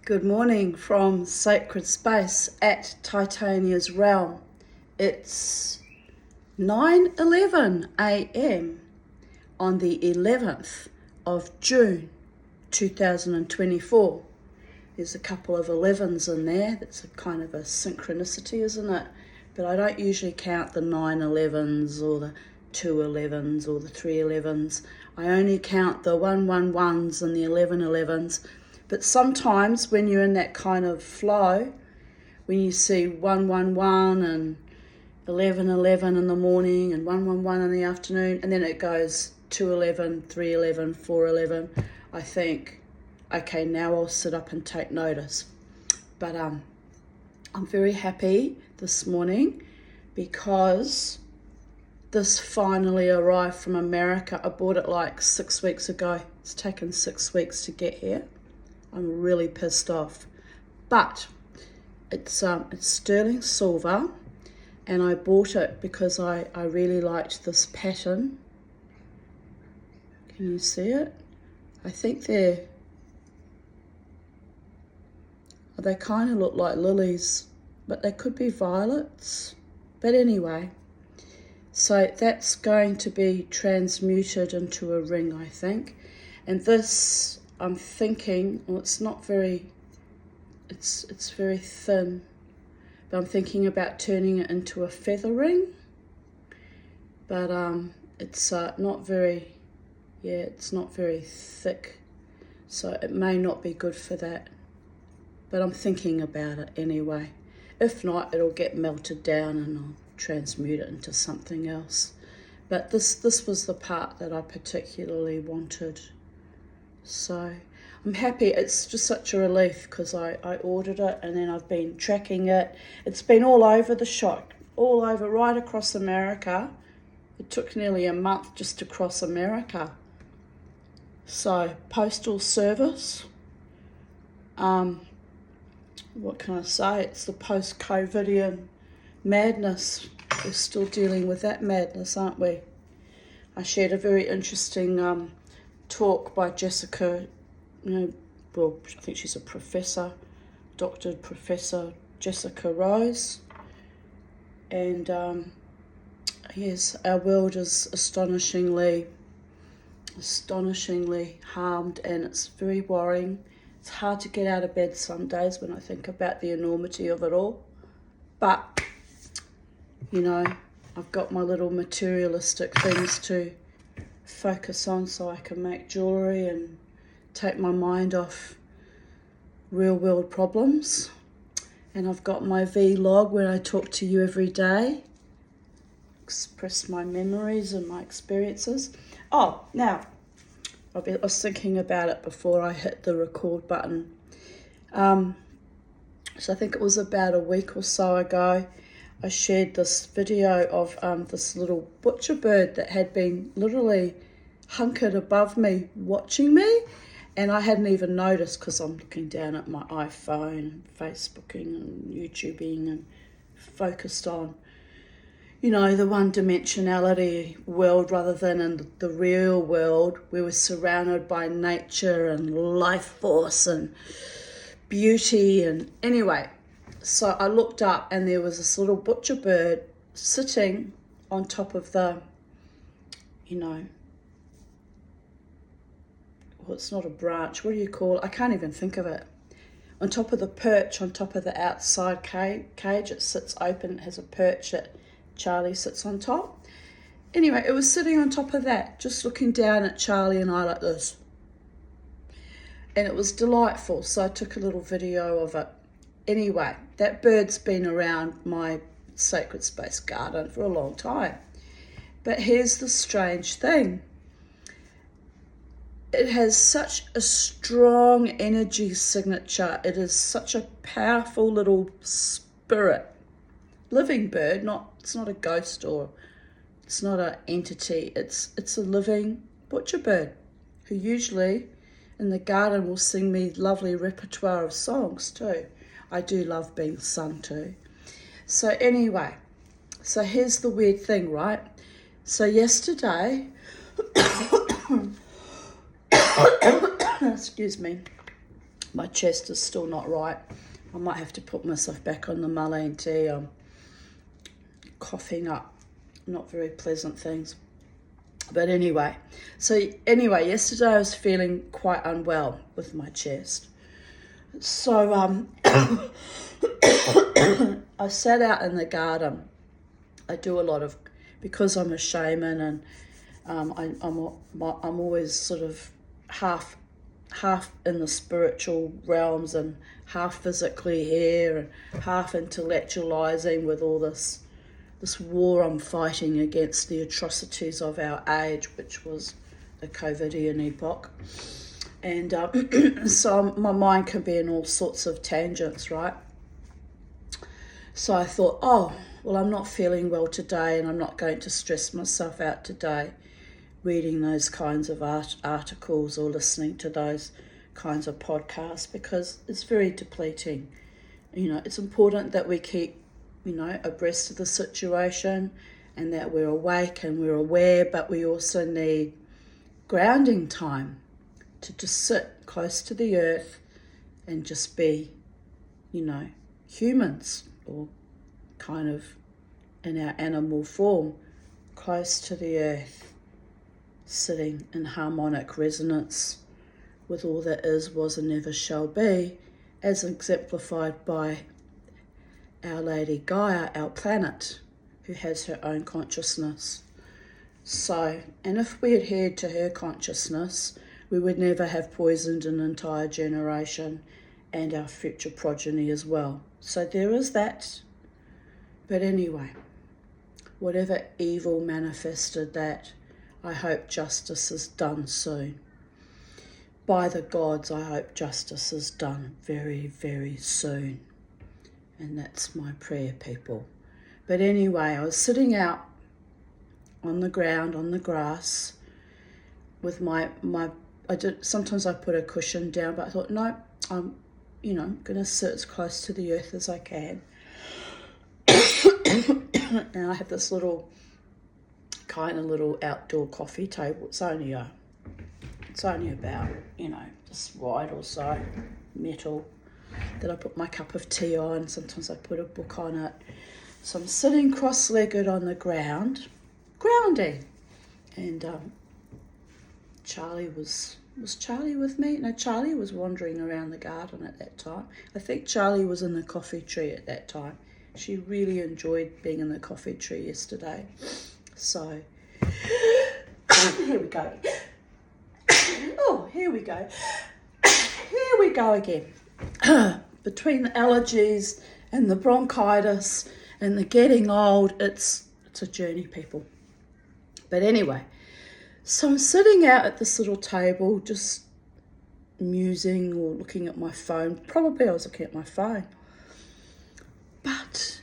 Good morning from Sacred Space at Titania's Realm. It's 9:11 a.m. on the 11th of June 2024. There's a couple of 11s in there. That's a kind of a synchronicity, isn't it? But I don't usually count the 9:11s or the 2:11s or the 3:11s. I only count the 111s and the 11:11s. But sometimes when you're in that kind of flow, when you see 111 and 11:11 in the morning and 111 in the afternoon, and then it goes 2:11, 3:11, 4:11, I think, okay, now I'll sit up and take notice. But I'm very happy this morning because this finally arrived from America. I bought it like 6 weeks ago. It's taken 6 weeks to get here. I'm really pissed off. But it's sterling silver, and I bought it because I really liked this pattern. Can you see it? I think they kind of look like lilies, but they could be violets. But anyway, so that's going to be transmuted into a ring, I think. And this, I'm thinking, well, it's very thin, but I'm thinking about turning it into a feather ring. But it's not very thick, so it may not be good for that. But I'm thinking about it anyway. If not, it'll get melted down and I'll transmute it into something else. But this was the part that I particularly wanted. So I'm happy. It's just such a relief because I ordered it and then I've been tracking it. It's been all over the shop, all over, right across America. It took nearly a month just to cross America. So postal service, what can I say? It's the post-COVIDian madness. We're still dealing with that madness, aren't we? I shared a very interesting talk by Jessica, I think she's a professor, Professor Jessica Rose. And yes, our world is astonishingly harmed, and it's very worrying. It's hard to get out of bed some days when I think about the enormity of it all. But, I've got my little materialistic things to focus on so I can make jewellery and take my mind off real world problems. And I've got my vlog where I talk to you every day, express my memories and my experiences. Oh, now, I was thinking about it before I hit the record button. So I think it was about a week or so ago, I shared this video of this little butcher bird that had been literally hunkered above me, watching me. And I hadn't even noticed because I'm looking down at my iPhone and Facebooking and YouTubing and focused on, the one-dimensionality world rather than in the real world. We were surrounded by nature and life force and beauty. And anyway, so I looked up and there was this little butcher bird sitting on top of the, well, it's not a branch. What do you call it? I can't even think of it. On top of the perch, on top of the outside cage, it sits open. It has a perch that Charlie sits on top. Anyway, it was sitting on top of that, just looking down at Charlie and I like this. And it was delightful, so I took a little video of it. Anyway, that bird's been around my sacred space garden for a long time. But here's the strange thing. It has such a strong energy signature. It is such a powerful little spirit. Living bird, it's not a ghost or it's not an entity. It's a living butcher bird who usually in the garden will sing me lovely repertoire of songs too. I do love being sung to. So anyway, so here's the weird thing, right? So yesterday, excuse me, My chest is still not right. I might have to put myself back on the mullein tea. I'm coughing up not very pleasant things. But anyway, yesterday I was feeling quite unwell with my chest. So I sat out in the garden. I do a lot of, because I'm a shaman, and I'm always sort of half in the spiritual realms and half physically here and half intellectualizing with all this war I'm fighting against the atrocities of our age, which was the COVIDian epoch. And so my mind can be in all sorts of tangents, right? So I thought, oh, well, I'm not feeling well today, and I'm not going to stress myself out today reading those kinds of articles or listening to those kinds of podcasts, because it's very depleting. It's important that we keep, abreast of the situation, and that we're awake and we're aware, but we also need grounding time to just sit close to the earth and just be, humans, or kind of in our animal form, close to the earth, sitting in harmonic resonance with all that is, was, and never shall be, as exemplified by our Lady Gaia, our planet, who has her own consciousness. So, and if we adhered to her consciousness, we would never have poisoned an entire generation and our future progeny as well. So there is that. But anyway, whatever evil manifested that, I hope justice is done soon. By the gods, I hope justice is done very, very soon. And that's my prayer, people. But anyway, I was sitting out on the ground, on the grass, with sometimes I put a cushion down, but I thought, no, I'm going to sit as close to the earth as I can. And I have this little outdoor coffee table. It's only about, just wide or so, metal, that I put my cup of tea on. Sometimes I put a book on it. So I'm sitting cross-legged on the ground, grounding. And Charlie was Charlie with me? No, Charlie was wandering around the garden at that time. I think Charlie was in the coffee tree at that time. She really enjoyed being in the coffee tree yesterday. So, here we go. Oh, here we go. Here we go again. Between the allergies and the bronchitis and the getting old, it's a journey, people. But anyway, so I'm sitting out at this little table, just musing or looking at my phone. Probably I was looking at my phone. But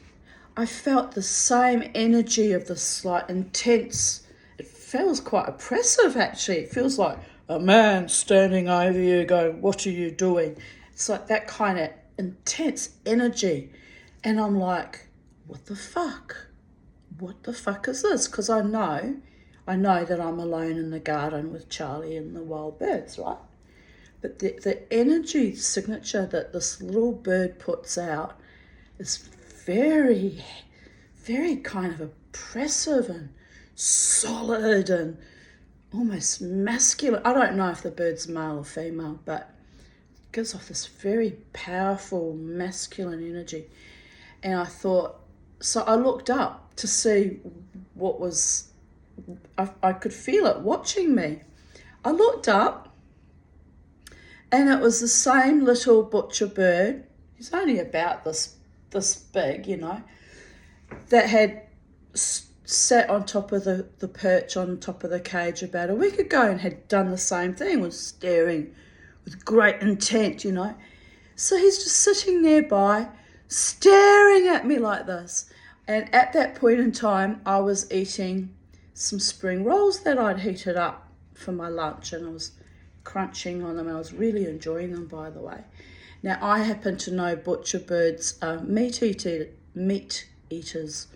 I felt the same energy of this intense, it feels quite oppressive actually. It feels like a man standing over you going, what are you doing? It's like that kind of intense energy. And I'm like, what the fuck? What the fuck is this? Because I know that I'm alone in the garden with Charlie and the wild birds, right? But the energy signature that this little bird puts out is very, very kind of oppressive and solid and almost masculine. I don't know if the bird's male or female, but it gives off this very powerful masculine energy. And I thought, so I looked up to see what was, I could feel it watching me. I looked up and it was the same little butcher bird. He's only about this big, that had sat on top of the perch on top of the cage about a week ago and had done the same thing, was staring with great intent, So he's just sitting nearby, staring at me like this. And at that point in time, I was eating some spring rolls that I'd heated up for my lunch, and I was crunching on them. I was really enjoying them, by the way. Now, I happen to know butcher birds are meat eaters,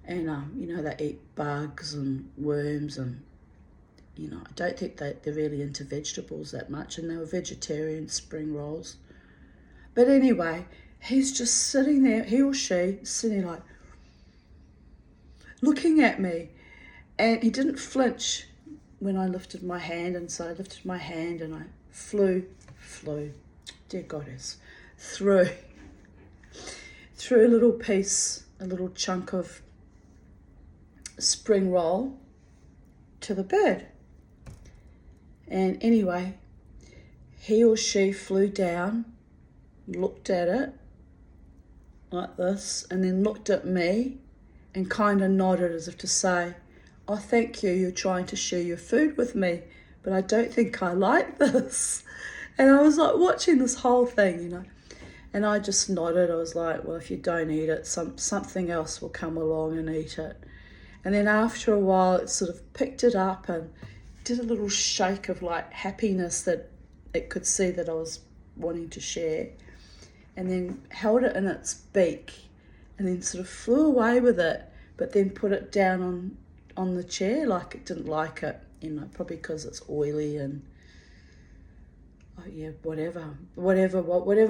and they eat bugs and worms, and I don't think they're really into vegetables that much, and they were vegetarian spring rolls. But anyway, he's just sitting there, he or she, sitting like, looking at me. And he didn't flinch when I lifted my hand, and so I lifted my hand and I flew, dear goddess, threw a little piece, a little chunk of spring roll to the bird. And anyway, he or she flew down, looked at it like this, and then looked at me and kind of nodded as if to say, oh, thank you, you're trying to share your food with me, but I don't think I like this. And I was like watching this whole thing, you know, and I just nodded. I was like, well, if you don't eat it, something else will come along and eat it. And then after a while, it sort of picked it up and did a little shake of like happiness that it could see that I was wanting to share, and then held it in its beak and then sort of flew away with it, but then put it down on the chair like it didn't like it, you know, probably because it's oily and oh yeah, whatever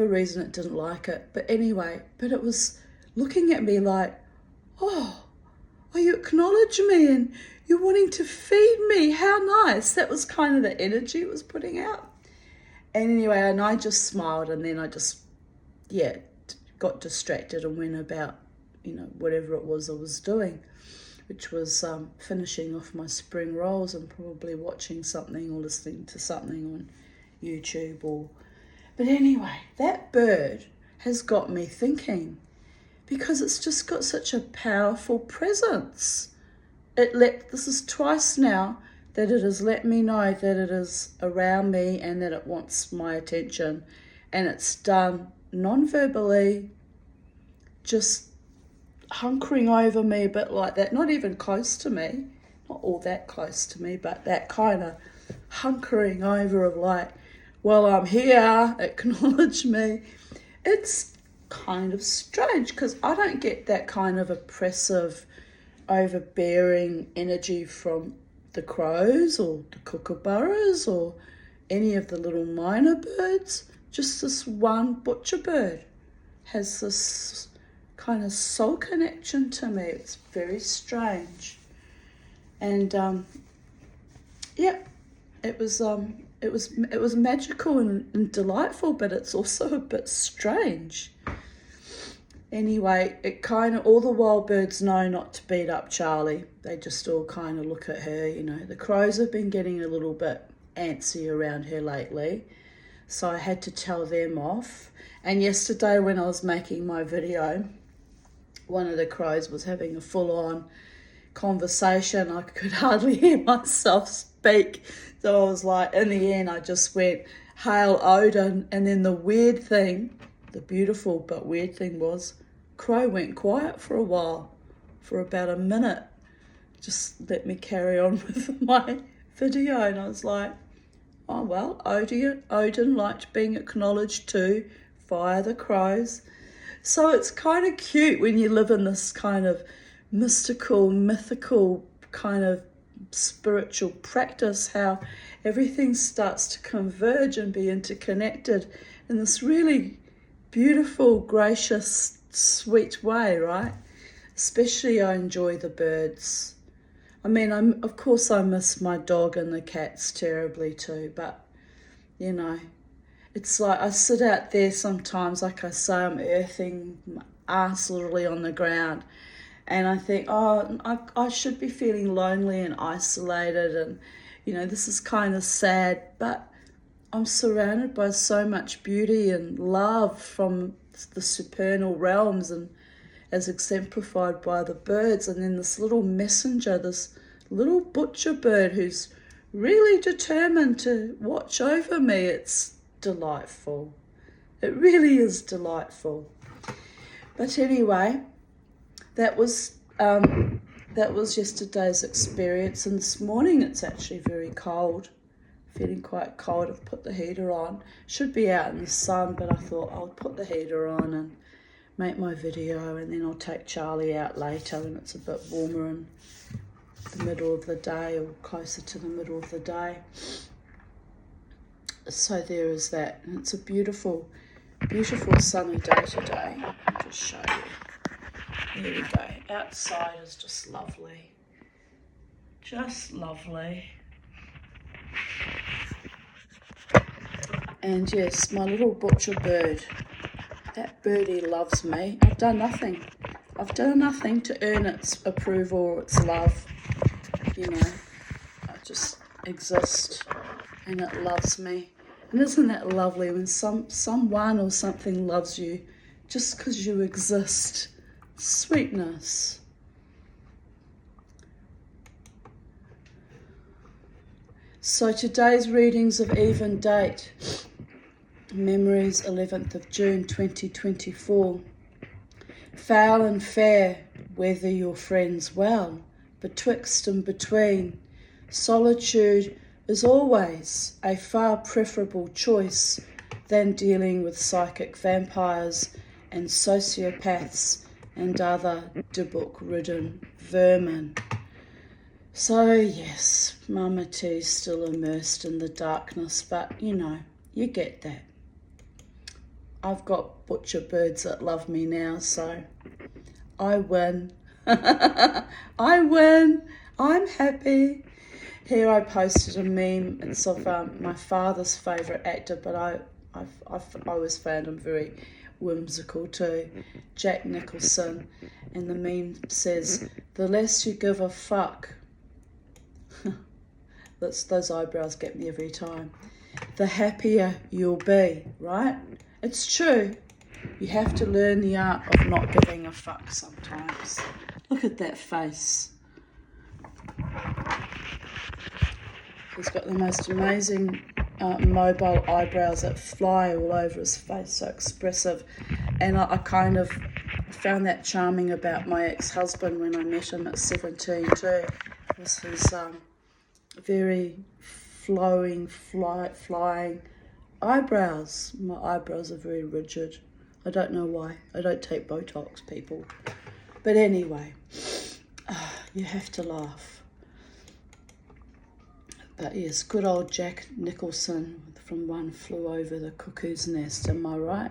reason it didn't like it. But anyway, but it was looking at me like, oh, you acknowledge me and you're wanting to feed me. How nice. That was kind of the energy it was putting out. And anyway, and I just smiled, and then I just, got distracted and went about, you know, whatever it was I was doing, which was finishing off my spring rolls and probably watching something or listening to something on YouTube But anyway, that bird has got me thinking, because it's just got such a powerful presence. This is twice now that it has let me know that it is around me and that it wants my attention, and it's done non-verbally, just hunkering over me a bit like that, not even close to me, not all that close to me, but that kind of hunkering over of like, well, I'm here, acknowledge me. It's kind of strange because I don't get that kind of oppressive, overbearing energy from the crows or the kookaburras or any of the little minor birds. Just this one butcher bird has this kind of soul connection to me. It's very strange. And it was magical and delightful, but it's also a bit strange. Anyway, it kind of, all the wild birds know not to beat up Charlie. They just all kind of look at her, you know. The crows have been getting a little bit antsy around her lately, so I had to tell them off. And yesterday when I was making my video, one of the crows was having a full-on conversation. I could hardly hear myself speak. So I was like, in the end, I just went, "Hail Odin." And then the beautiful but weird thing was, crow went quiet for a while, for about a minute. Just let me carry on with my video. And I was like, oh, well, Odin liked being acknowledged too via the crows. So it's kind of cute when you live in this kind of mystical, mythical kind of spiritual practice, how everything starts to converge and be interconnected in this really beautiful, gracious, sweet way, right? Especially I enjoy the birds. I mean, of course I miss my dog and the cats terribly too, but, you know, it's like I sit out there sometimes, like I say, I'm earthing my ass literally on the ground, and I think, oh, I should be feeling lonely and isolated, and, you know, this is kind of sad, but I'm surrounded by so much beauty and love from the supernal realms, and as exemplified by the birds, and then this little messenger, this little butcher bird who's really determined to watch over me. It's delightful. It really is delightful. But anyway, that was yesterday's experience, and this morning it's actually very cold. Feeling quite cold. I've put the heater on. Should be out in the sun, but I thought I'll put the heater on and make my video, and then I'll take Charlie out later when it's a bit warmer in the middle of the day, or closer to the middle of the day. So there is that, and it's a beautiful, Beautiful sunny day today. I'll just show you. There we go. Outside is just lovely. Just lovely. And yes, my little butcher bird. That birdie loves me. I've done nothing. I've done nothing to earn its approval or its love. You know, I just exist and it loves me. And isn't that lovely when someone or something loves you just because you exist? Sweetness. So today's readings of even date. Memories 11th of June 2024. Foul and fair, weather your friends well, betwixt and between. Solitude is always a far preferable choice than dealing with psychic vampires and sociopaths and other debuk-ridden vermin. So yes, Mama T's still immersed in the darkness, but you know, you get that. I've got butcher birds that love me now, so I win. I win. I'm happy. Here I posted a meme. It's of my father's favourite actor, but I've always found him very whimsical too, Jack Nicholson. And the meme says, "The less you give a fuck," those eyebrows get me every time, "the happier you'll be," right? It's true. You have to learn the art of not giving a fuck sometimes. Look at that face. He's got the most amazing mobile eyebrows that fly all over his face, so expressive. And I kind of found that charming about my ex-husband when I met him at 17 too. Was his very flowing, flying eyebrows. My eyebrows are very rigid. I don't know why. I don't take Botox, people. But anyway, you have to laugh. But yes, good old Jack Nicholson from One Flew Over the Cuckoo's Nest, am I right?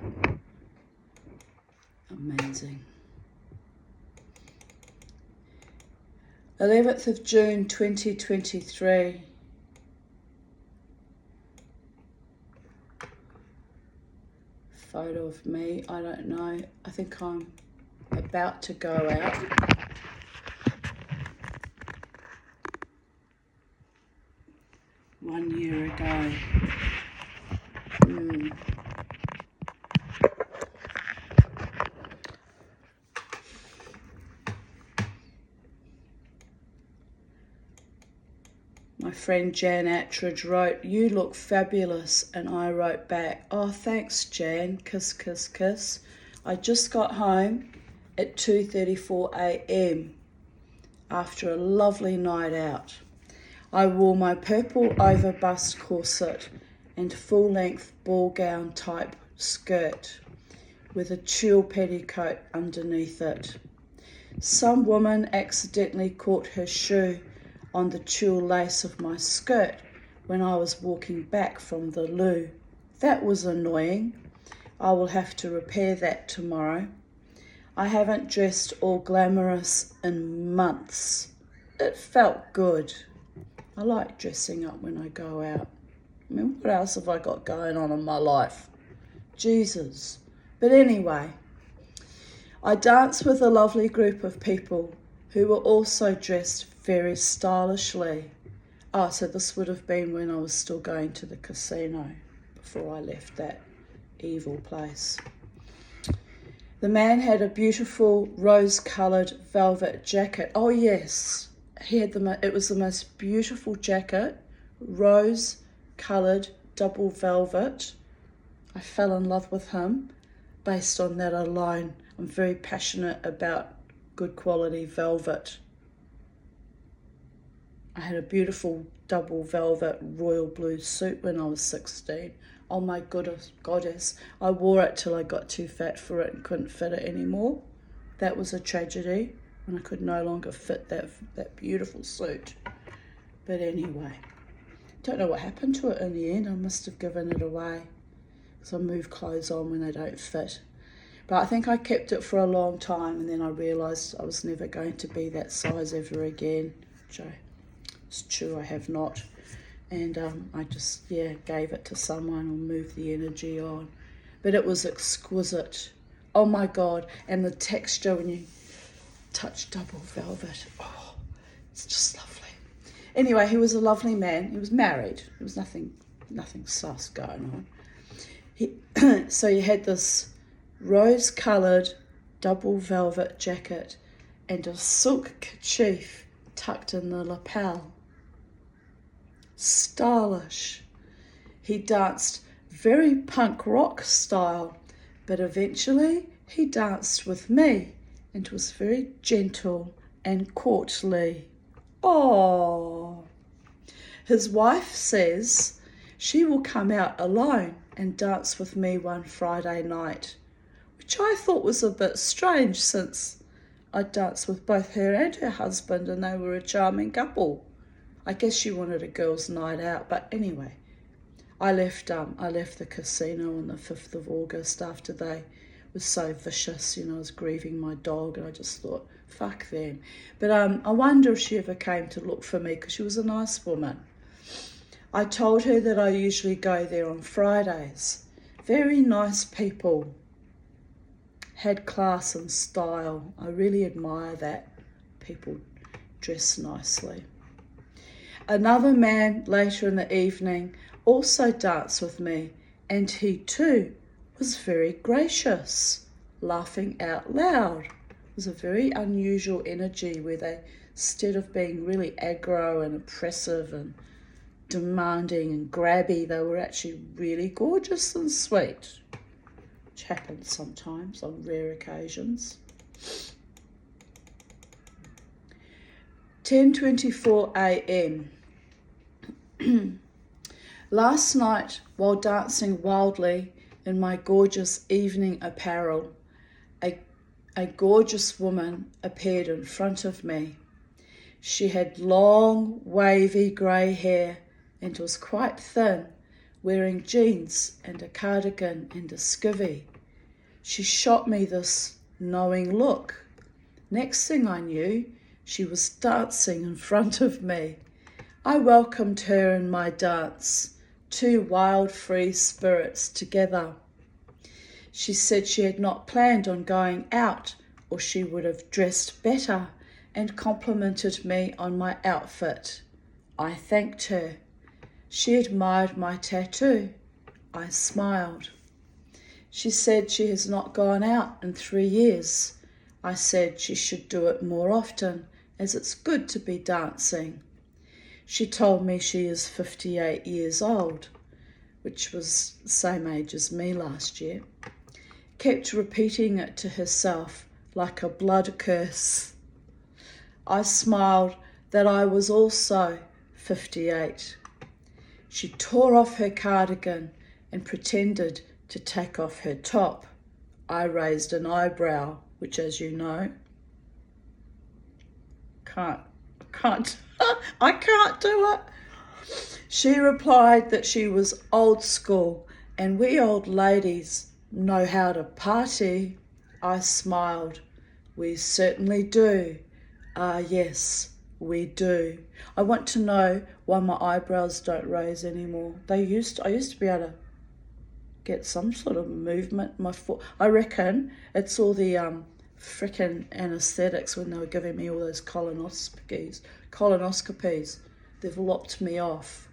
Amazing. 11th of June 2023. Photo of me, I don't know. I think I'm about to go out. One year ago. My friend Jan Attridge wrote, "You look fabulous," and I wrote back, "Oh, thanks, Jan, kiss, kiss, kiss." I just got home at 2:34 a.m. after a lovely night out. I wore my purple overbust corset and full-length ball gown type skirt with a tulle petticoat underneath it. Some woman accidentally caught her shoe on the tulle lace of my skirt when I was walking back from the loo. That was annoying. I will have to repair that tomorrow. I haven't dressed all glamorous in months. It felt good. I like dressing up when I go out. I mean, what else have I got going on in my life? Jesus. But anyway, I danced with a lovely group of people who were also dressed very stylishly. Oh, so this would have been when I was still going to the casino before I left that evil place. The man had a beautiful rose-coloured velvet jacket. Oh yes, it was the most beautiful jacket, rose-coloured double velvet. I fell in love with him based on that alone. I'm very passionate about good quality velvet. I had a beautiful double velvet royal blue suit when I was 16. Oh my goddess. I wore it till I got too fat for it and couldn't fit it anymore. That was a tragedy when I could no longer fit that beautiful suit. But anyway, don't know what happened to it in the end. I must have given it away. because I move clothes on when they don't fit. But I think I kept it for a long time, and then I realised I was never going to be that size ever again, which it's true, I have not. And I just, gave it to someone or moved the energy on. But it was exquisite. Oh my God. And the texture when you touch double velvet. Oh, it's just lovely. Anyway, he was a lovely man. He was married. There was nothing sus going on. So he had this rose-coloured double velvet jacket and a silk kerchief tucked in the lapel. Stylish. He danced very punk rock style, but eventually he danced with me and was very gentle and courtly. Oh. His wife says she will come out alone and dance with me one Friday night, which I thought was a bit strange since I danced with both her and her husband and they were a charming couple. I guess she wanted a girls' night out, but anyway, I left the casino on the 5th of August after they were so vicious. I was grieving my dog and I just thought, fuck them. But I wonder if she ever came to look for me because she was a nice woman. I told her that I usually go there on Fridays. Very nice people. Had class and style. I really admire that. People dress nicely. Another man later in the evening also danced with me, and he too was very gracious, laughing out loud. It was a very unusual energy where they, instead of being really aggro and oppressive and demanding and grabby, they were actually really gorgeous and sweet, which happens sometimes on rare occasions. 10:24 a.m. Last night, while dancing wildly in my gorgeous evening apparel, a gorgeous woman appeared in front of me. She had long, wavy grey hair and was quite thin, wearing jeans and a cardigan and a skivvy. She shot me this knowing look. Next thing I knew, she was dancing in front of me. I welcomed her in my dance, two wild, free spirits together. She said she had not planned on going out, or she would have dressed better, and complimented me on my outfit. I thanked her. She admired my tattoo. I smiled. She said she has not gone out in 3 years. I said she should do it more often, as it's good to be dancing. She told me she is 58 years old, which was the same age as me last year. Kept repeating it to herself like a blood curse. I smiled that I was also 58. She tore off her cardigan and pretended to take off her top. I raised an eyebrow, which, as you know, I can't do it. She replied that she was old school and we old ladies know how to party. I smiled. We certainly do. Yes, we do. I want to know why my eyebrows don't raise anymore. I used to be able to get some sort of movement. I reckon it's all the frickin' anaesthetics when they were giving me all those colonoscopies. They've lopped me off.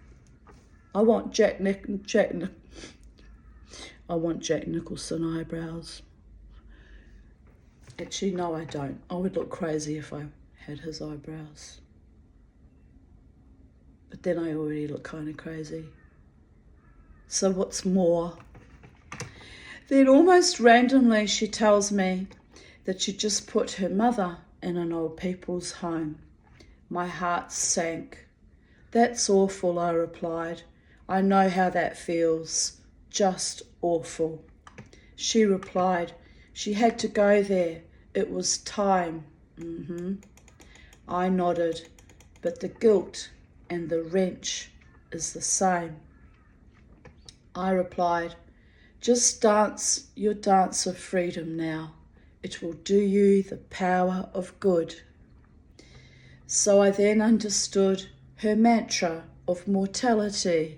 I want Jack Nicholson eyebrows. Actually, no, I don't. I would look crazy if I had his eyebrows. But then I already look kind of crazy. So what's more? Then almost randomly she tells me that she just put her mother in an old people's home. My heart sank. That's awful, I replied. I know how that feels. Just awful. She replied, she had to go there. It was time. I nodded, but the guilt and the wrench is the same. I replied, Just dance your dance of freedom now. It will do you the power of good. So I then understood her mantra of mortality.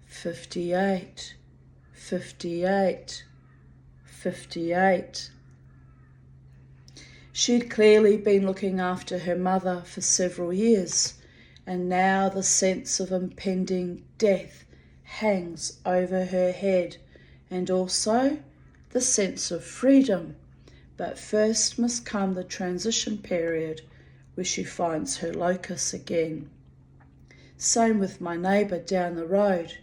58, 58, 58. She'd clearly been looking after her mother for several years, and now the sense of impending death hangs over her head, and also the sense of freedom. But first must come the transition period where she finds her locus again. Same with my neighbour down the road.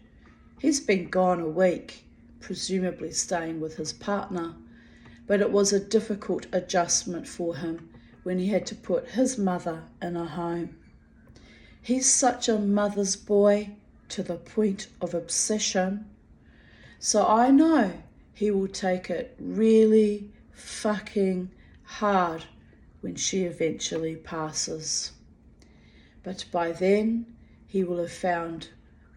He's been gone a week, presumably staying with his partner, but it was a difficult adjustment for him when he had to put his mother in a home. He's such a mother's boy to the point of obsession, so I know he will take it really fucking hard when she eventually passes. But by then, he will have found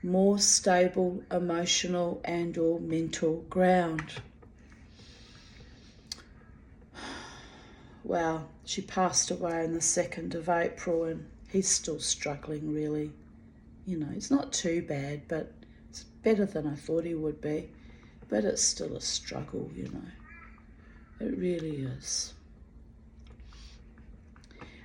more stable emotional and or mental ground. Well, she passed away on the 2nd of April and he's still struggling really. You know, it's not too bad, but it's better than I thought he would be. But it's still a struggle, you know. It really is.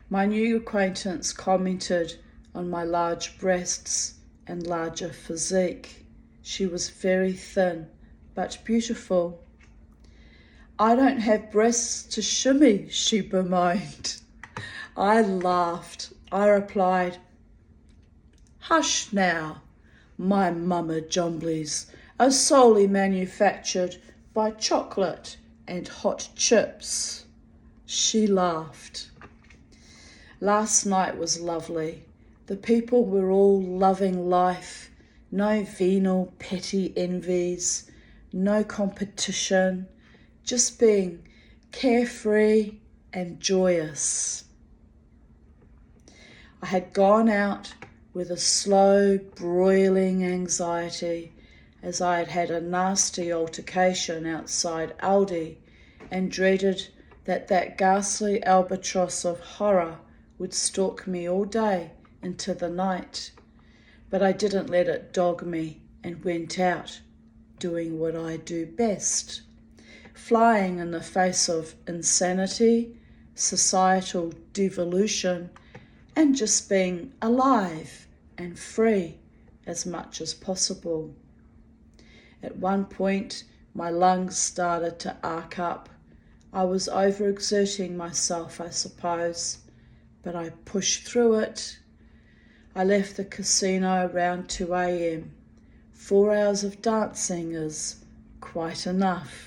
My new acquaintance commented on my large breasts and larger physique. She was very thin, but beautiful. I don't have breasts to shimmy, she bemoaned. I laughed. I replied, hush now, my mama jumblies are solely manufactured by chocolate and hot chips. She laughed. Last night was lovely. The people were all loving life. No venal petty envies, no competition, just being carefree and joyous. I had gone out with a slow, broiling anxiety as I had had a nasty altercation outside Aldi and dreaded that ghastly albatross of horror would stalk me all day into the night. But I didn't let it dog me and went out, doing what I do best, flying in the face of insanity, societal devolution, and just being alive and free as much as possible. At one point, my lungs started to arc up. I was overexerting myself, I suppose, but I pushed through it. I left the casino around 2 a.m. 4 hours of dancing is quite enough.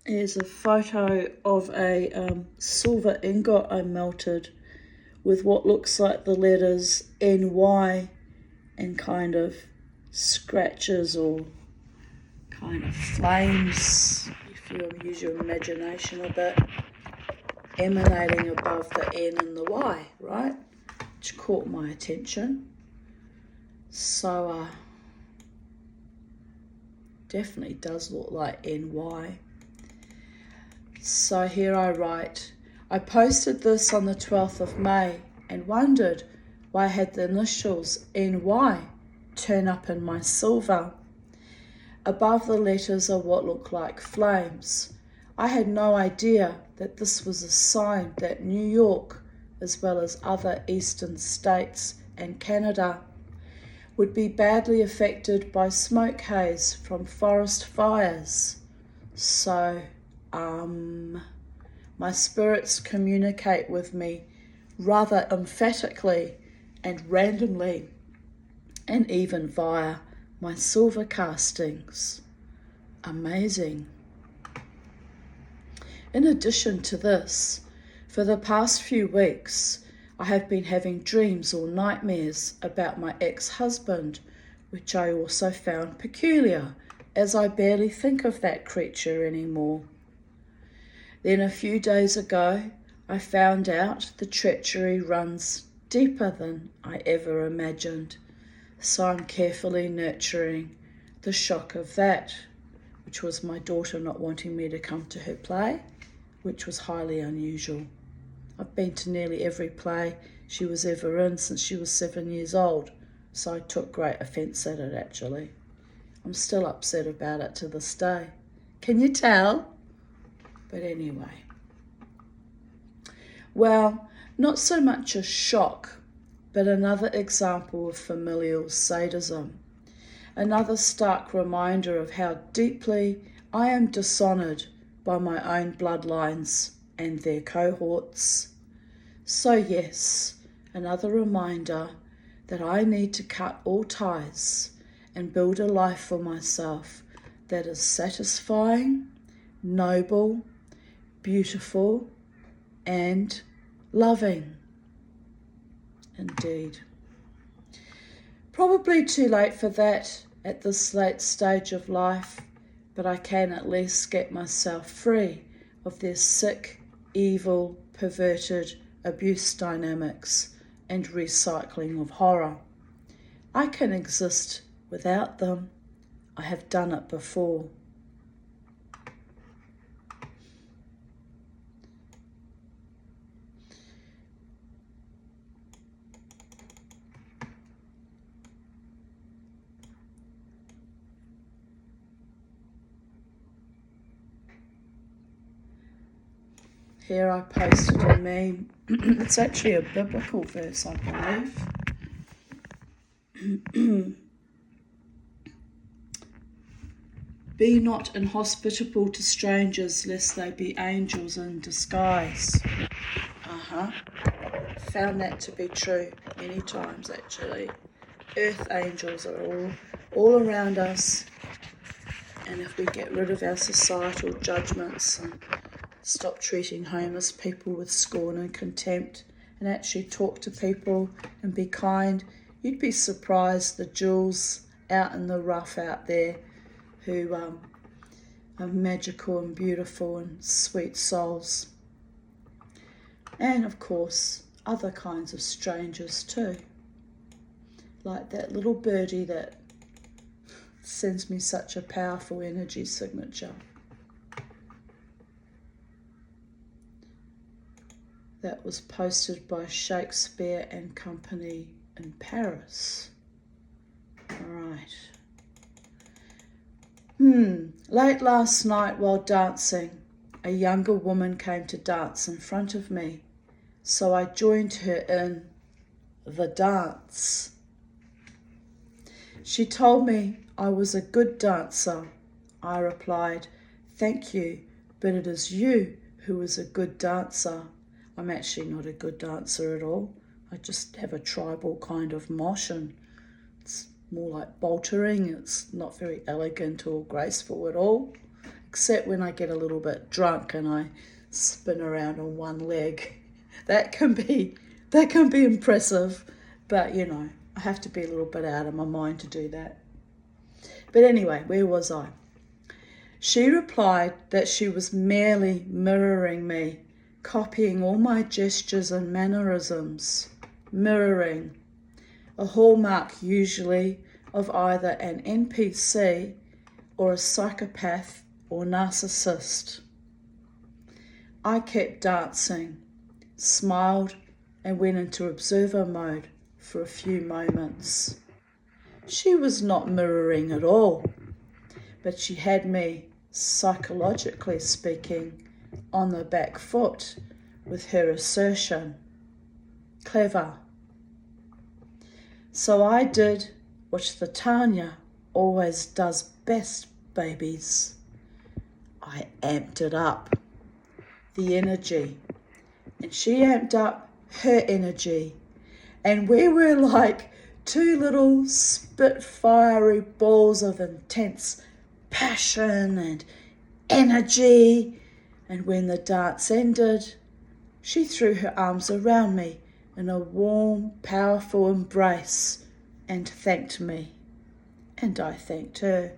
Here's a photo of a silver ingot I melted with what looks like the letters NY and kind of scratches or kind of flames, if you use your imagination a bit, emanating above the N and the Y, right? Which caught my attention. So, definitely does look like NY. So here I write, I posted this on the 12th of May and wondered why I had the initials NY turn up in my silver. Above the letters are what look like flames. I had no idea that this was a sign that New York, as well as other eastern states and Canada, would be badly affected by smoke haze from forest fires. So, my spirits communicate with me rather emphatically and randomly, and even via my silver castings. Amazing. In addition to this, for the past few weeks, I have been having dreams or nightmares about my ex-husband, which I also found peculiar, as I barely think of that creature anymore. Then a few days ago, I found out the treachery runs deeper than I ever imagined, so I'm carefully nurturing the shock of that, which was my daughter not wanting me to come to her play, which was highly unusual. I've been to nearly every play she was ever in since she was 7 years old, so I took great offence at it actually. I'm still upset about it to this day. Can you tell? But anyway. Well, not so much a shock, but another example of familial sadism. Another stark reminder of how deeply I am dishonoured by my own bloodlines and their cohorts. So yes, another reminder that I need to cut all ties and build a life for myself that is satisfying, noble, beautiful, and loving. Indeed. Probably too late for that at this late stage of life, but I can at least get myself free of their sick, evil, perverted abuse dynamics and recycling of horror. I can exist without them. I have done it before. Here I posted a meme. It's actually a biblical verse, I believe. Be not inhospitable to strangers, lest they be angels in disguise. Found that to be true many times actually. Earth angels are all around us, and if we get rid of our societal judgments and stop treating homeless people with scorn and contempt and actually talk to people and be kind, you'd be surprised the jewels out in the rough out there who are magical and beautiful and sweet souls. And of course, other kinds of strangers too. Like that little birdie that sends me such a powerful energy signature. That was posted by Shakespeare and Company in Paris. All right. Late last night while dancing, a younger woman came to dance in front of me, so I joined her in the dance. She told me I was a good dancer. I replied, "Thank you, but it is you who is a good dancer." I'm actually not a good dancer at all. I just have a tribal kind of motion. It's more like boltering. It's not very elegant or graceful at all, except when I get a little bit drunk and I spin around on one leg. That can be impressive, but you know, I have to be a little bit out of my mind to do that. But anyway, where was I? She replied that she was merely mirroring me, copying all my gestures and mannerisms. Mirroring, a hallmark usually of either an NPC or a psychopath or narcissist. I kept dancing, smiled, and went into observer mode for a few moments. She was not mirroring at all, but she had me, psychologically speaking, on the back foot with her assertion. Clever. So I did what the Tanya always does best, babies. I amped it up, the energy, and she amped up her energy, and we were like two little spitfiery balls of intense passion and energy. And when the dance ended, she threw her arms around me in a warm, powerful embrace and thanked me, and I thanked her.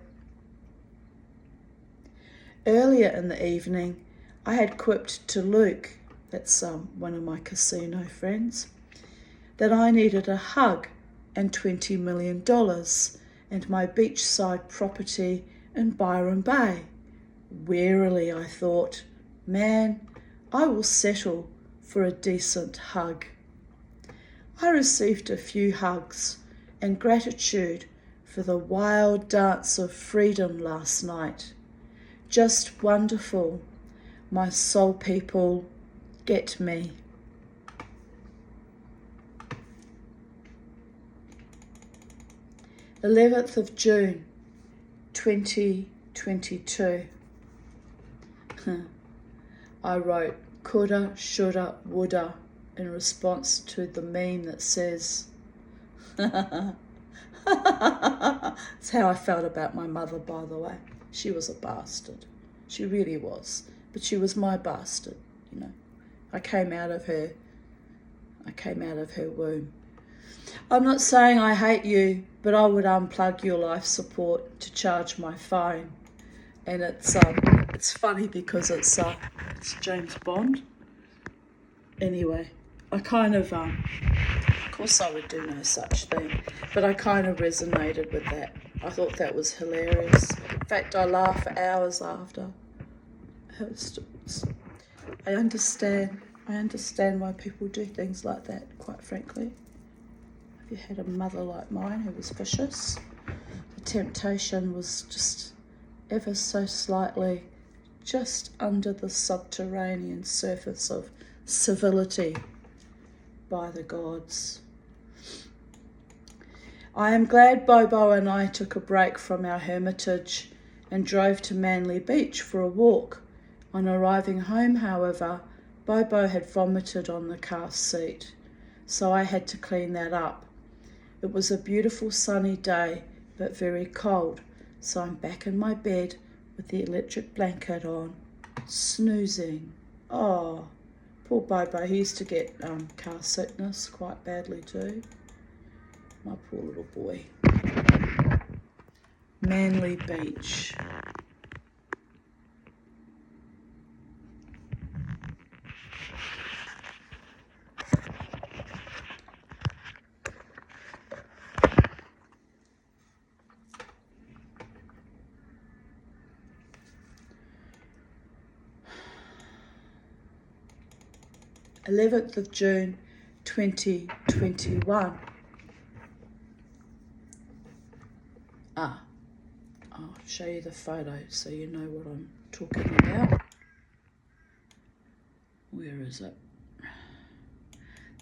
Earlier in the evening, I had quipped to Luke that's one of my casino friends, that I needed a hug and $20 million and my beachside property in Byron Bay. Wearily I thought, man, I will settle for a decent hug. I received a few hugs and gratitude for the wild dance of freedom last night. Just wonderful. My soul people get me. June 11th, 2022. I wrote coulda, shoulda, woulda in response to the meme that says, it's how I felt about my mother, by the way. She was a bastard. She really was. But she was my bastard, you know. I came out of her womb. I'm not saying I hate you, but I would unplug your life support to charge my phone. And it's funny because it's James Bond. Anyway, I kind of course I would do no such thing, but I kind of resonated with that. I thought that was hilarious. In fact, I laughed for hours after. I understand why people do things like that, quite frankly. If you had a mother like mine who was vicious, the temptation was just ever so slightly just under the subterranean surface of civility by the gods. I am glad Bobo and I took a break from our hermitage and drove to Manly Beach for a walk. On arriving home, however, Bobo had vomited on the car seat, so I had to clean that up. It was a beautiful sunny day, but very cold, so I'm back in my bed with the electric blanket on, snoozing. Oh, poor Bobo, he used to get car sickness quite badly too. My poor little boy. Manly Beach. June 11th, 2021. I'll show you the photo so you know what I'm talking about. Where is it?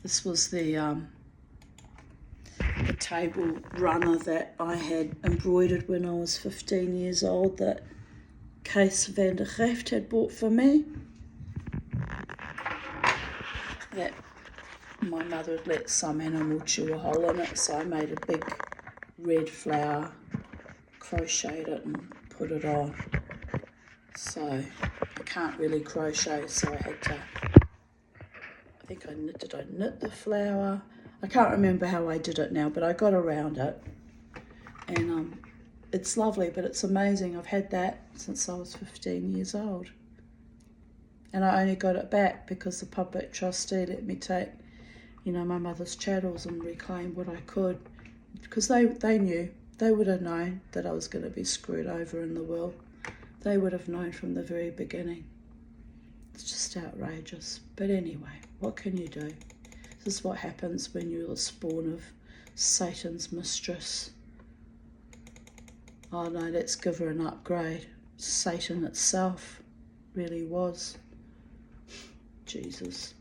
This was the table runner that I had embroidered when I was 15 years old that Kees van der Graft had bought for me. That my mother had let some animal chew a hole in it, so I made a big red flower, crocheted it and put it on. So I can't really crochet, so I had to, I think I knit the flower. I can't remember how I did it now, but I got around it. And it's lovely, but it's amazing. I've had that since I was 15 years old. And I only got it back because the public trustee let me take, my mother's chattels and reclaim what I could. Because they knew, they would have known that I was going to be screwed over in the will. They would have known from the very beginning. It's just outrageous. But anyway, what can you do? This is what happens when you're the spawn of Satan's mistress. Oh no, let's give her an upgrade. Satan itself really was. Jesus.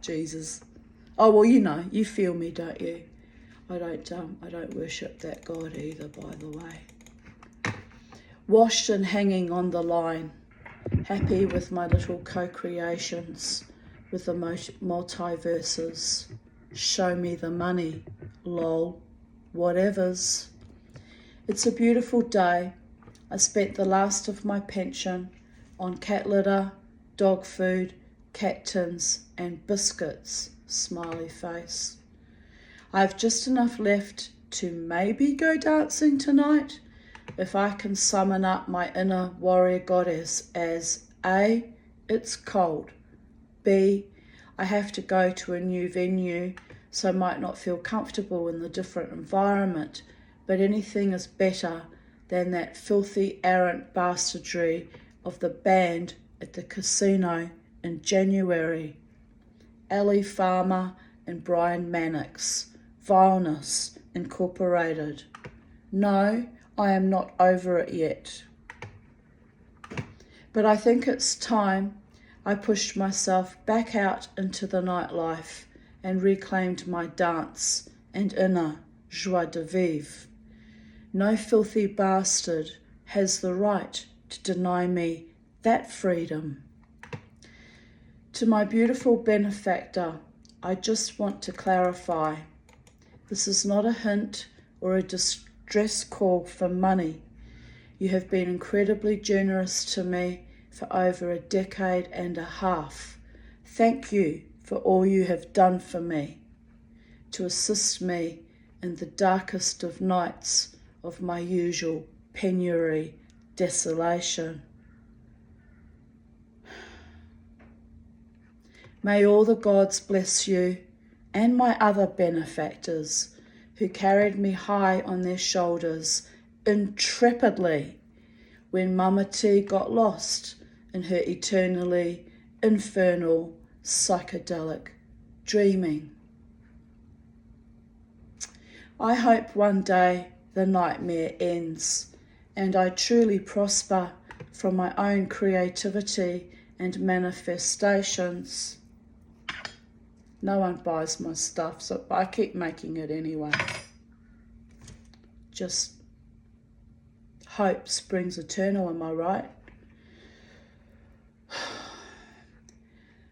Jesus. Oh, well, you feel me, don't you? I don't worship that God either, by the way. Washed and hanging on the line. Happy with my little co-creations with the multiverses. Show me the money. Lol. Whatevers. It's a beautiful day. I spent the last of my pension on cat litter, dog food, cat tins and biscuits. Smiley face. I have just enough left to maybe go dancing tonight if I can summon up my inner warrior goddess as A, it's cold, B, I have to go to a new venue, so I might not feel comfortable in the different environment, but anything is better than that filthy, arrant bastardry of the band at the casino in January. Ali Farmer and Brian Mannix, Vileness Incorporated. No, I am not over it yet. But I think it's time I pushed myself back out into the nightlife and reclaimed my dance and inner joie de vivre. No filthy bastard has the right to deny me that freedom. To my beautiful benefactor, I just want to clarify, this is not a hint or a distress call for money. You have been incredibly generous to me for over a decade and a half. Thank you for all you have done for me, to assist me in the darkest of nights of my usual penury, desolation. May all the gods bless you and my other benefactors who carried me high on their shoulders intrepidly when Mama T got lost in her eternally infernal psychedelic dreaming. I hope one day the nightmare ends and I truly prosper from my own creativity and manifestations. No one buys my stuff, so I keep making it anyway. Just hope springs eternal, am I right?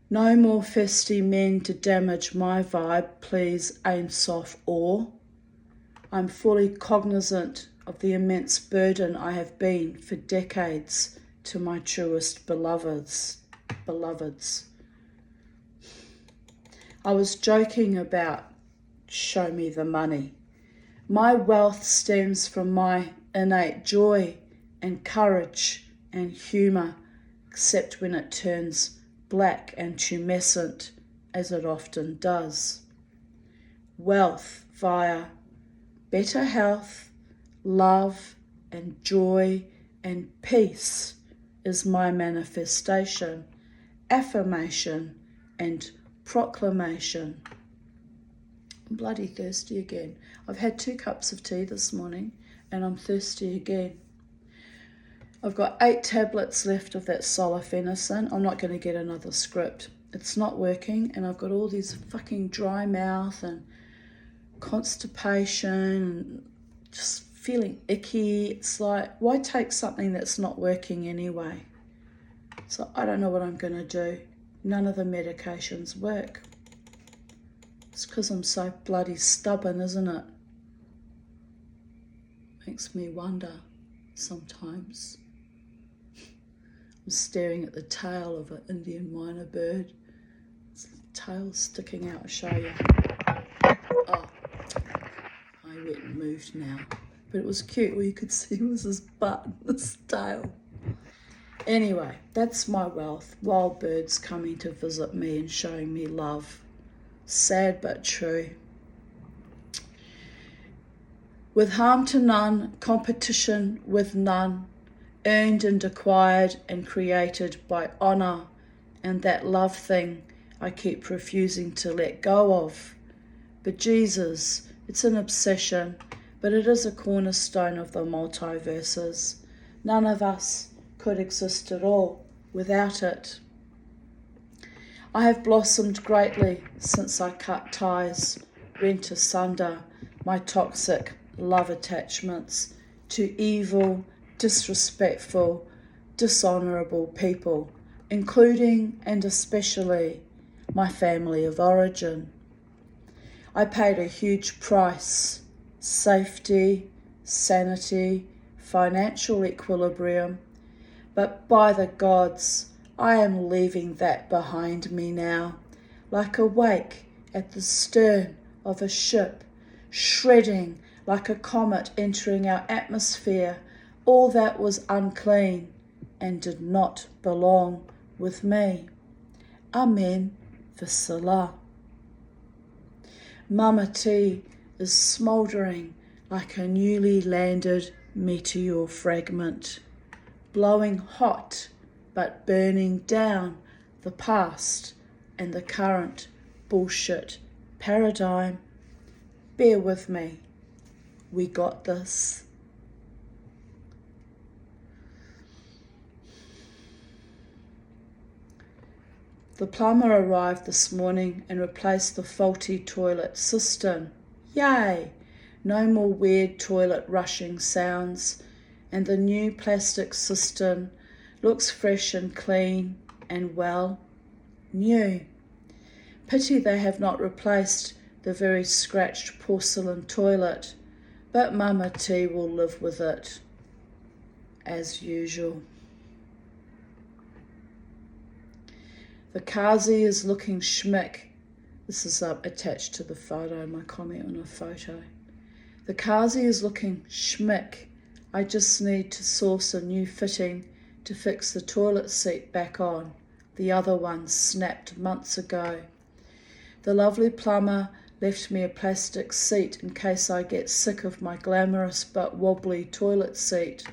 No more festy men to damage my vibe, please, Ain Sof Or. I'm fully cognizant of the immense burden I have been for decades to my truest beloveds. I was joking about show me the money. My wealth stems from my innate joy and courage and humour, except when it turns black and tumescent, as it often does. Wealth via better health, love and joy and peace is my manifestation, affirmation and proclamation. I'm bloody thirsty again. I've had 2 cups of tea this morning and I'm thirsty again. I've got 8 tablets left of that solifenacin. I'm not going to get another script. It's not working and I've got all these fucking dry mouth and constipation and just feeling icky. It's like, why take something that's not working anyway? So I don't know what I'm going to do. None of the medications work. It's because I'm so bloody stubborn, isn't it? Makes me wonder sometimes. I'm staring at the tail of an Indian myna bird. Its tail sticking out. I'll show you. Oh, I went and moved now. But it was cute. All you could see was his butt and his tail. Anyway, that's my wealth. Wild birds coming to visit me and showing me love. Sad but true. With harm to none, competition with none, earned and acquired and created by honour, and that love thing I keep refusing to let go of. But Jesus, it's an obsession, but it is a cornerstone of the multiverses. None of us could exist at all without it. I have blossomed greatly since I cut ties, rent asunder my toxic love attachments to evil, disrespectful, dishonourable people, including and especially my family of origin. I paid a huge price: safety, sanity, financial equilibrium, but by the gods, I am leaving that behind me now, like a wake at the stern of a ship, shredding like a comet entering our atmosphere all that was unclean and did not belong with me. Amen for Salah. Mama T is smouldering like a newly landed meteor fragment, blowing hot but burning down the past and the current bullshit paradigm. Bear with me. We got this. The plumber arrived this morning and replaced the faulty toilet cistern. Yay! No more weird toilet rushing sounds, and the new plastic cistern looks fresh and clean and, well, new. Pity they have not replaced the very scratched porcelain toilet, but Mama T will live with it, as usual. The Kazi is looking schmick. This is attached to the photo, my comment on a photo. The Kazi is looking schmick. I just need to source a new fitting to fix the toilet seat back on. The other one snapped months ago. The lovely plumber left me a plastic seat in case I get sick of my glamorous but wobbly toilet seat.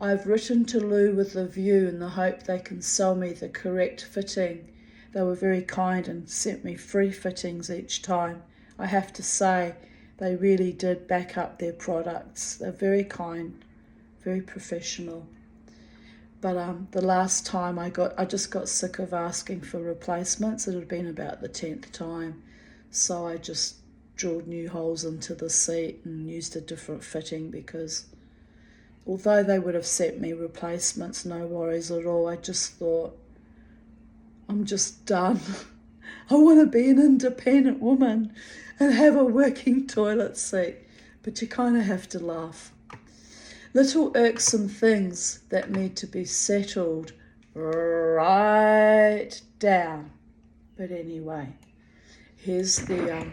I've written to Lou with the View in the hope they can sell me the correct fitting. They were very kind and sent me free fittings each time. I have to say, they really did back up their products. They're very kind, very professional. But the last time I just got sick of asking for replacements. It had been about the 10th time. So I just drilled new holes into the seat and used a different fitting because although they would have sent me replacements, no worries at all, I just thought, I'm just done. I want to be an independent woman and have a working toilet seat. But you kind of have to laugh. Little irksome things that need to be settled right down. But anyway, here's the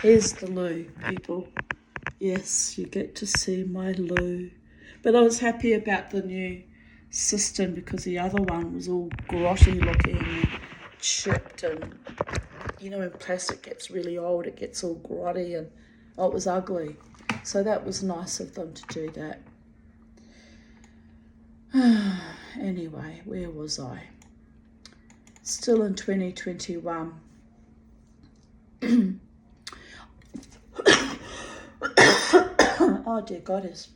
here's the loo, people. Yes, you get to see my loo. But I was happy about the new cistern because the other one was all grotty looking and chipped, and you know when plastic gets really old it gets all grotty and it was ugly. So that was nice of them to do that. Anyway, where was I? Still in 2021. Oh dear goddess.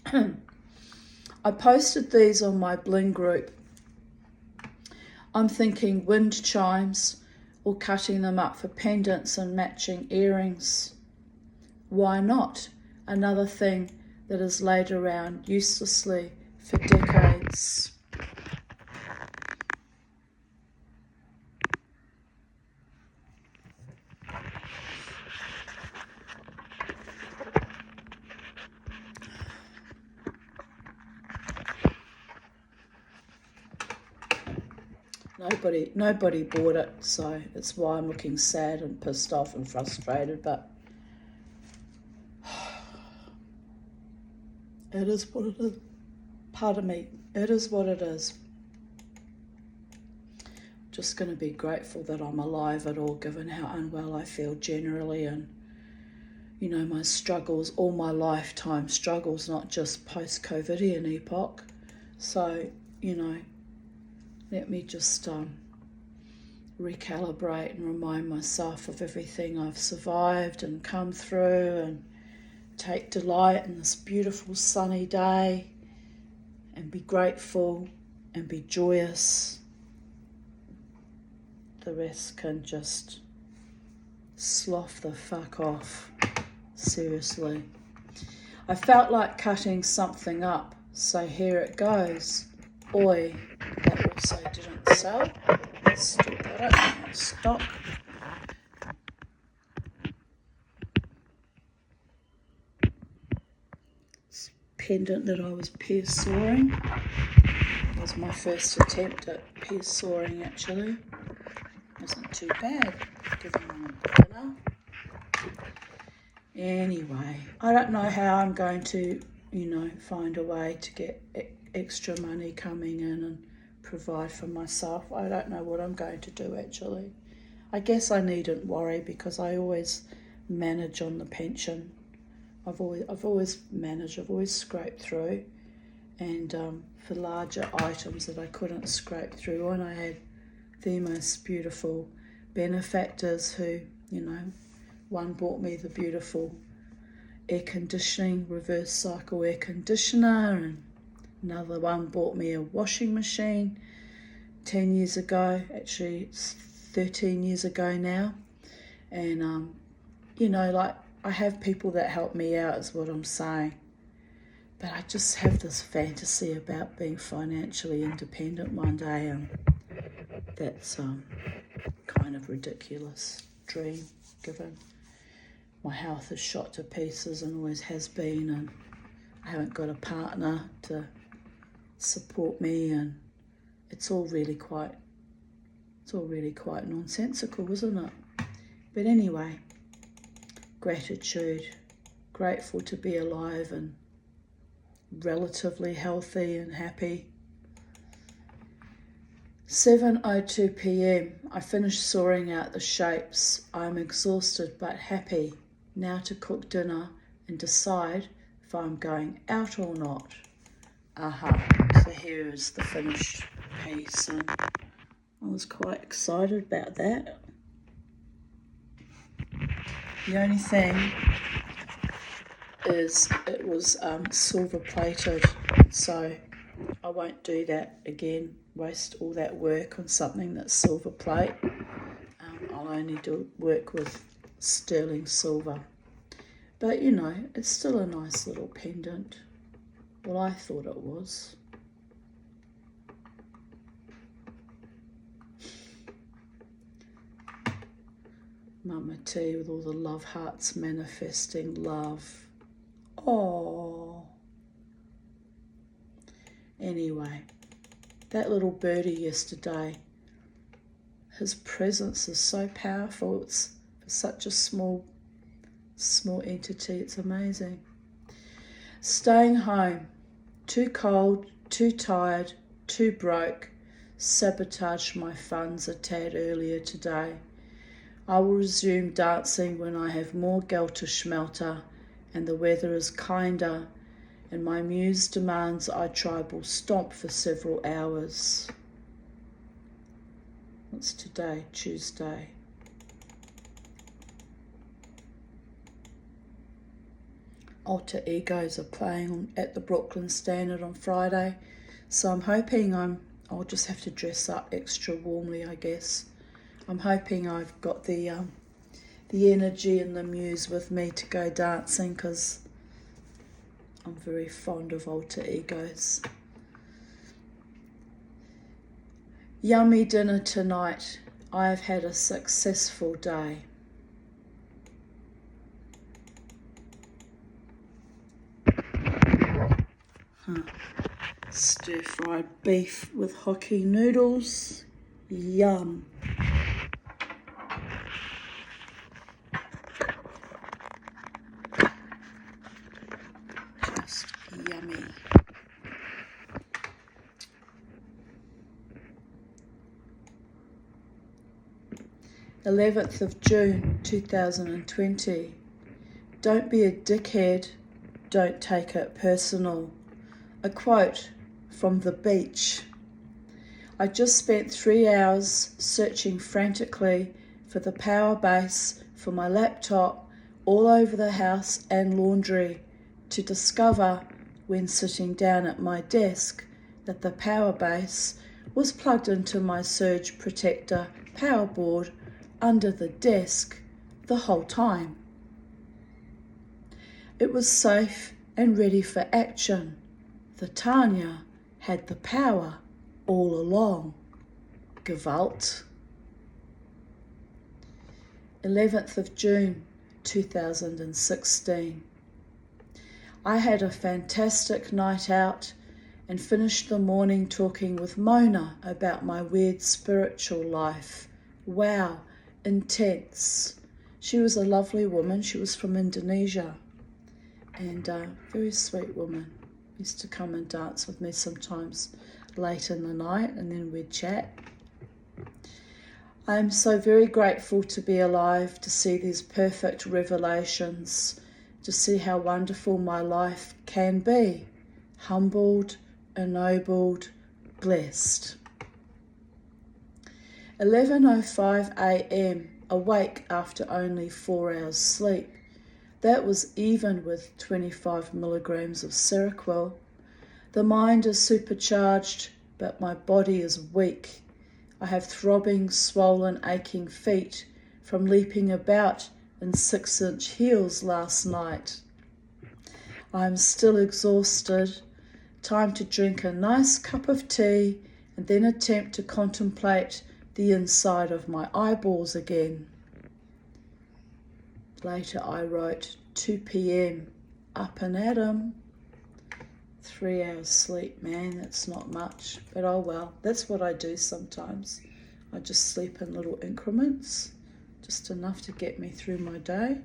I posted these on my Bling group. I'm thinking wind chimes or cutting them up for pendants and matching earrings. Why not? Another thing that is laid around uselessly for decades. Nobody bought it, so that's why I'm looking sad and pissed off and frustrated, but it is what it is. Pardon me, it is what it is. Just going to be grateful that I'm alive at all, given how unwell I feel generally, and you know, my struggles, all my lifetime struggles, not just post-COVIDian epoch. So, you know, let me just recalibrate and remind myself of everything I've survived and come through, and take delight in this beautiful sunny day and be grateful and be joyous. The rest can just slough the fuck off. Seriously. I felt like cutting something up, so here it goes. Oi, that also didn't sell. Still got it in stock. This pendant that I was pierce sawing. It was my first attempt at pierce sawing, actually. Wasn't too bad, given I'm a beginner. Anyway, I don't know how I'm going to, you know, find a way to get extra money coming in and provide for myself. I don't know what I'm going to do actually. I guess I needn't worry because I always manage on the pension. I've always managed, I've always scraped through, and for larger items that I couldn't scrape through on, I had the most beautiful benefactors who, you know, one bought me the beautiful air conditioning, reverse cycle air conditioner, and another one bought me a washing machine 10 years ago, actually it's 13 years ago now, and you know, like, I have people that help me out is what I'm saying, but I just have this fantasy about being financially independent one day, and that's kind of ridiculous dream, given my health is shot to pieces and always has been, and I haven't got a partner to support me, and it's all really quite nonsensical, isn't it? But anyway, gratitude, grateful to be alive and relatively healthy and happy. 7:02 p.m. I finished sorting out the shapes. I'm exhausted but happy now to cook dinner and decide if I'm going out or not. So here is the finished piece, and I was quite excited about that. The only thing is it was silver plated, so I won't do that again, waste all that work on something that's silver plate. I'll only do work with sterling silver. But you know, it's still a nice little pendant. Well, I thought it was. Mama T with all the love hearts manifesting love. Oh. Anyway, that little birdie yesterday, his presence is so powerful. It's for such a small entity. It's amazing. Staying home. Too cold, too tired, too broke. Sabotaged my funds a tad earlier today. I will resume dancing when I have more gelter-schmelter and the weather is kinder, and my muse demands I tribal stomp for several hours. What's today? Tuesday. Alter Egos are playing at the Brooklyn Standard on Friday, so I'm hoping I'll just have to dress up extra warmly, I guess. I'm hoping I've got the energy and the muse with me to go dancing, because I'm very fond of alter egos. Yummy dinner tonight. I have had a successful day. Stir-fried beef with hockey noodles. Yum. Just yummy. June 11th, 2020. Don't be a dickhead. Don't take it personal. A quote from The Beach. I just spent 3 hours searching frantically for the power base for my laptop all over the house and laundry to discover, when sitting down at my desk, that the power base was plugged into my surge protector power board under the desk the whole time. It was safe and ready for action. The Tanya had the power all along. Gewalt. 11th, June 2016. I had a fantastic night out and finished the morning talking with Mona about my weird spiritual life. Wow, intense. She was a lovely woman. She was from Indonesia, and a very sweet woman. Used to come and dance with me sometimes. late in the night, and then we'd chat. I am so very grateful to be alive, to see these perfect revelations, to see how wonderful my life can be, humbled, ennobled, blessed. 11:05 a.m, awake after only 4 hours sleep. That was even with 25 milligrams of Seroquel. The mind is supercharged, but my body is weak. I have throbbing, swollen, aching feet from leaping about in 6-inch heels last night. I am still exhausted. Time to drink a nice cup of tea and then attempt to contemplate the inside of my eyeballs again. Later I wrote 2 p.m, up and at 'em. 3 hours sleep, man, that's not much, but oh well, that's what I do sometimes. I just sleep in little increments, just enough to get me through my day.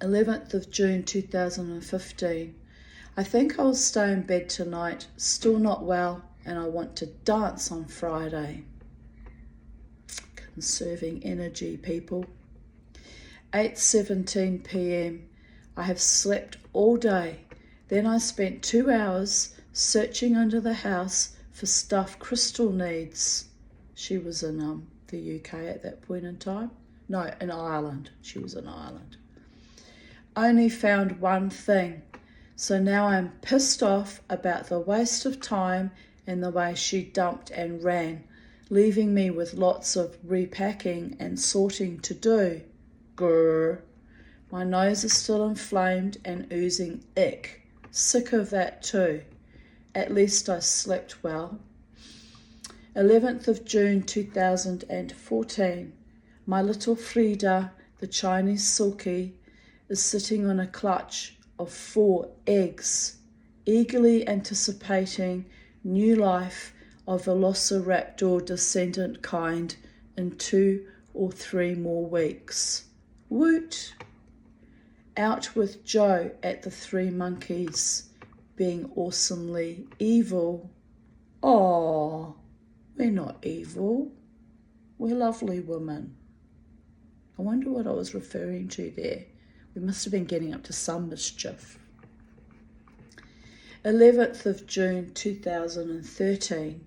11th of June 2015. I think I'll stay in bed tonight, still not well, and I want to dance on Friday. Conserving energy, people. 8:17 p.m. I have slept all day. Then I spent 2 hours searching under the house for stuff Crystal needs. She was in the UK at that point in time. No, in Ireland. She was in Ireland. Only found one thing. So now I'm pissed off about the waste of time and the way she dumped and ran, leaving me with lots of repacking and sorting to do. Grrr. My nose is still inflamed and oozing ick. Sick of that too. At least I slept well. 11th of June 2014. My little Frida, the Chinese sulky, is sitting on a clutch of 4 eggs, eagerly anticipating new life of Velociraptor descendant kind in 2 or 3 more weeks. Woot! Out with Joe at the 3 Monkeys, being awesomely evil. Aw, we're not evil. We're lovely women. I wonder what I was referring to there. We must have been getting up to some mischief. 11th of June 2013.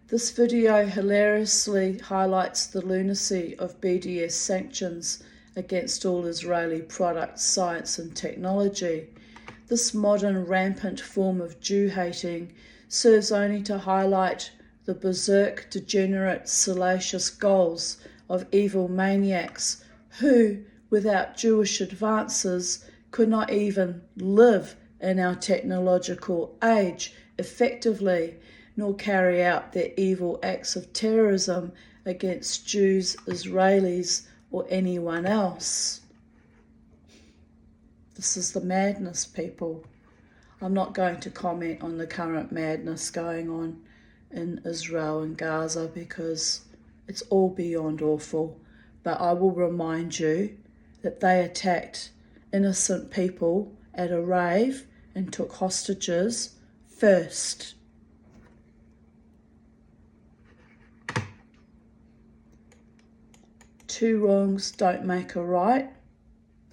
This video hilariously highlights the lunacy of BDS sanctions against all Israeli products, science and technology. This modern rampant form of Jew-hating serves only to highlight the berserk, degenerate, salacious goals of evil maniacs who, without Jewish advances, could not even live in our technological age effectively, nor carry out their evil acts of terrorism against Jews, Israelis, or anyone else. This is the madness, people. I'm not going to comment on the current madness going on in Israel and Gaza because it's all beyond awful. But I will remind you that they attacked innocent people at a rave and took hostages first. Two wrongs don't make a right,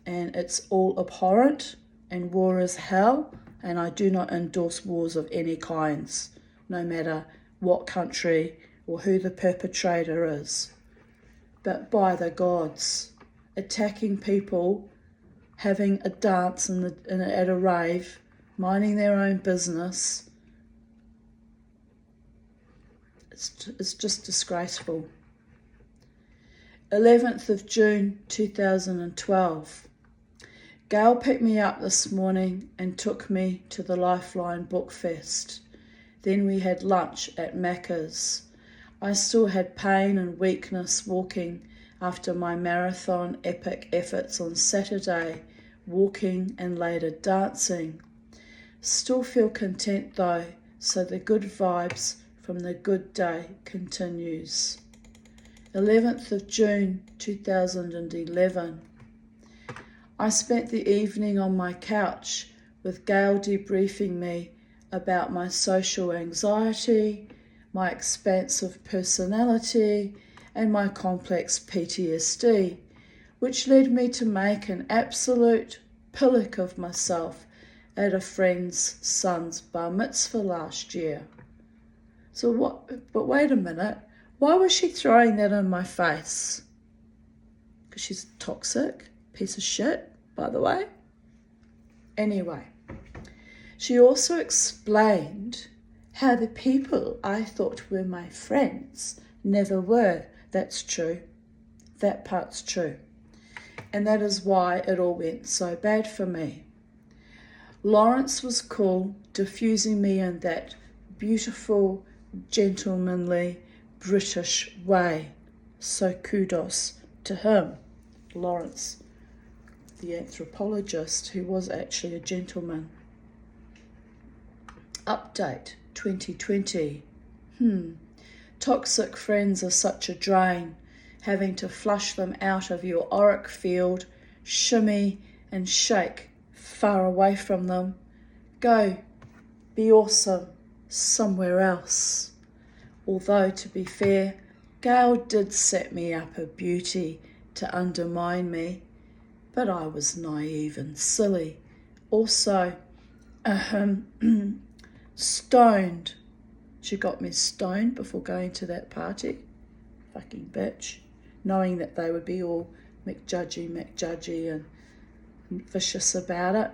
and it's all abhorrent, and war is hell, and I do not endorse wars of any kinds, no matter what country or who the perpetrator is. But by the gods, attacking people, having a dance at a rave, minding their own business, it's just disgraceful. 11th of June 2012. Gail picked me up this morning and took me to the Lifeline Book Fest. Then we had lunch at Macca's. I still had pain and weakness walking after my marathon epic efforts on Saturday, walking and later dancing. Still feel content though, so the good vibes from the good day continues. 11th of June 2011. I spent the evening on my couch with Gail debriefing me about my social anxiety, my expansive personality, and my complex PTSD, which led me to make an absolute pillock of myself at a friend's son's bar mitzvah last year. So what? But wait a minute, why was she throwing that in my face? Because she's a toxic piece of shit, by the way. Anyway, she also explained how the people I thought were my friends never were. That's true. That part's true. And that is why it all went so bad for me. Lawrence was cool, diffusing me in that beautiful, gentlemanly, British way. So kudos to him, Lawrence, the anthropologist who was actually a gentleman. Update 2020. Toxic friends are such a drain. Having to flush them out of your auric field, shimmy and shake far away from them. Go, be awesome somewhere else. Although, to be fair, Gail did set me up a beauty to undermine me, but I was naive and silly. Also, stoned. She got me stoned before going to that party. Fucking bitch. Knowing that they would be all McJudgy and vicious about it.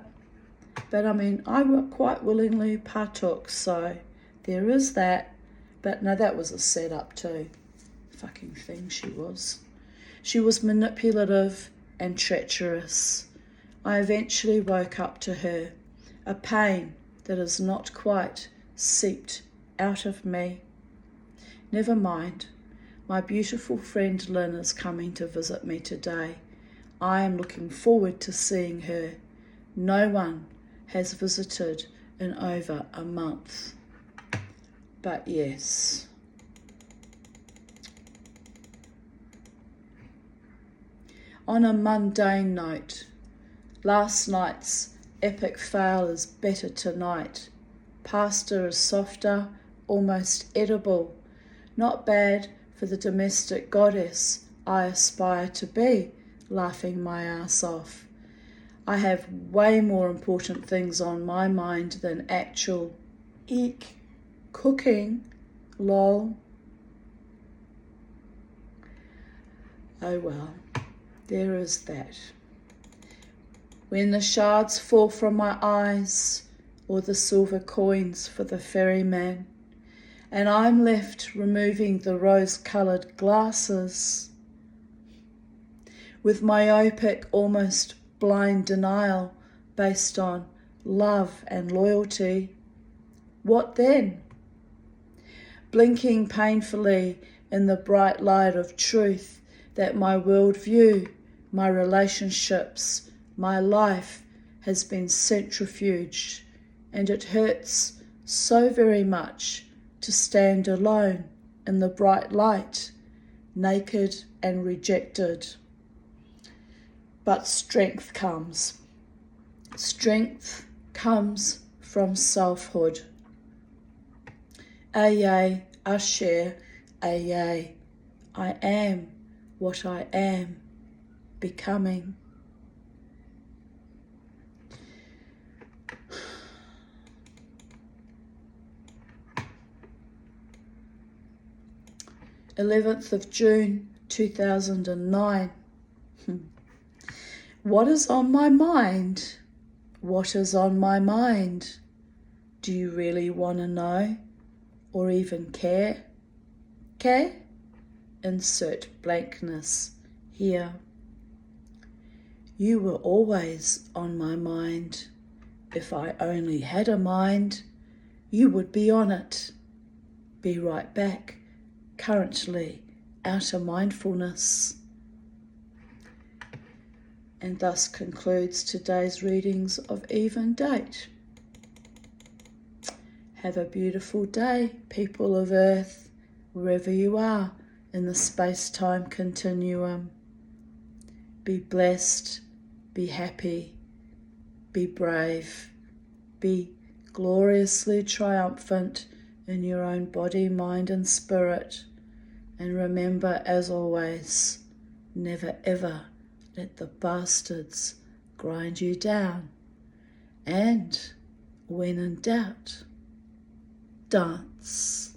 But I mean, I quite willingly partook, so there is that. But no, that was a setup too. Fucking thing she was. She was manipulative and treacherous. I eventually woke up to her, a pain that is not quite seeped out of me. Never mind. My beautiful friend Lynn is coming to visit me today. I am looking forward to seeing her. No one has visited in over a month. But yes. On a mundane note, last night's epic fail is better tonight. Pasta is softer, almost edible. Not bad for the domestic goddess I aspire to be, laughing my ass off. I have way more important things on my mind than actual cooking, lol. Oh well, there is that. When the shards fall from my eyes, or the silver coins for the ferryman, and I'm left removing the rose-coloured glasses, with myopic, almost blind denial based on love and loyalty. What then? Blinking painfully in the bright light of truth that my worldview, my relationships, my life has been centrifuged, and it hurts so very much to stand alone in the bright light, naked and rejected. But strength comes. Strength comes from selfhood. Ayay, Asher, ayay. I am what I am, becoming. June 11th, 2009. What is on my mind? What is on my mind? Do you really want to know? Or even care? Care? Insert blankness here. You were always on my mind. If I only had a mind, you would be on it. Be right back. Currently outer mindfulness. And thus concludes today's readings of Even Date. Have a beautiful day, people of Earth, wherever you are in the space-time continuum. Be blessed, Be happy, be brave, be gloriously triumphant in your own body, mind and spirit. And remember, as always, never ever let the bastards grind you down. And when in doubt, dance.